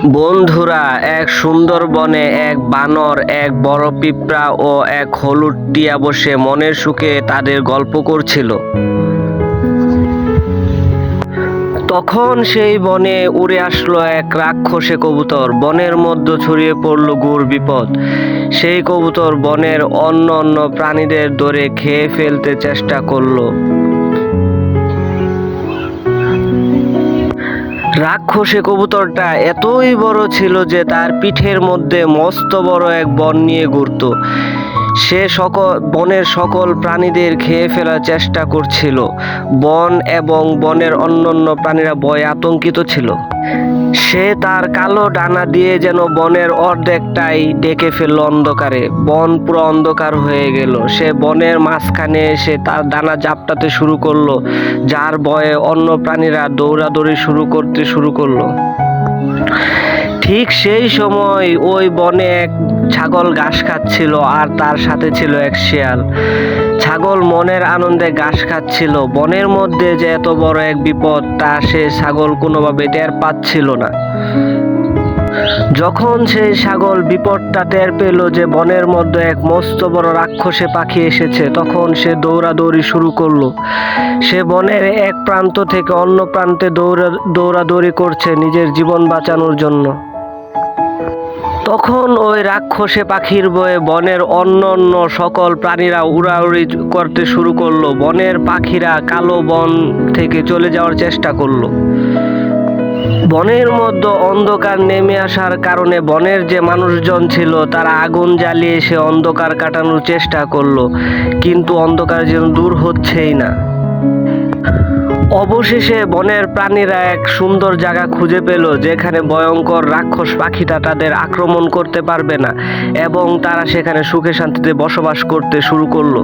বন্ধুরা, এক সুন্দর বনে এক বানর, এক বড় পিঁপড়া ও এক হলুদ টিয়া বসে মনের সুখে তাদের গল্প করছিল। তখন সেই বনে উড়ে আসলো এক রাক্ষসে কবুতর। বনের মধ্যে ছড়িয়ে পড়ল ঘোর বিপদ। সেই কবুতর বনের অন্য প্রাণীদের ধরে খেয়ে ফেলতে চেষ্টা করলো। রাক্ষসে কবুতরটা এতই বড় ছিল যে তার পিঠের মধ্যে মস্ত বড় এক বন নিয়ে ঘুরতো। সে বনের সকল প্রাণীদের খেয়ে ফেলার চেষ্টা করছিল। বন এবং বনের অন্যান্য প্রাণীরা ভয়ে আতঙ্কিত ছিল। সে তার কালো ডানা দিয়ে যেন বনের অর্ধেকটাই ঢেকে ফেলল অন্ধকারে। বন পুরো অন্ধকার হয়ে গেল। সে বনের মাঝখানে এসে তার ডানা ঝাপটাতে শুরু করলো, যার ভয়ে অন্য প্রাণীরা দৌড়াদৌড়ি শুরু করলো। ঠিক সেই সময় ওই বনে এক ছাগল ঘাস খাচ্ছিল, আর তার সাথে ছিল এক শেয়াল। ছাগল মনের আনন্দে ঘাস খাচ্ছিল। বনের মধ্যে যে এত বড় এক বিপদ তা সে ছাগল কোনোভাবে টের পাচ্ছিল না। যখন সেই ছাগল বিপদটা টের পেল যে বনের মধ্যে এক মস্ত বড় রাক্ষসে পাখি এসেছে, তখন সে দৌড়াদৌড়ি শুরু করলো। সে বনের এক প্রান্ত থেকে অন্য প্রান্তে দৌড়াদৌড়ি করছে নিজের জীবন বাঁচানোর জন্য। তখন ওই রাক্ষসে পাখির ভয়ে বনের অন্য সকল প্রাণীরা উড়াউড়ি করতে শুরু করলো। বনের পাখিরা কালো বন থেকে চলে যাওয়ার চেষ্টা করলো। বনের মধ্যে অন্ধকার নেমে আসার কারণে বনের যে মানুষজন ছিল তারা আগুন জ্বালিয়ে সে অন্ধকার কাটানোর চেষ্টা করলো, কিন্তু অন্ধকার যেন দূর হচ্ছেই না। অবশেষে বনের প্রাণীরা এক সুন্দর জায়গা খুঁজে পেল, যেখানে ভয়ঙ্কর রাক্ষস পাখিটা তাদের আক্রমণ করতে পারবে না, এবং তারা সেখানে সুখে শান্তিতে বসবাস করতে শুরু করলো।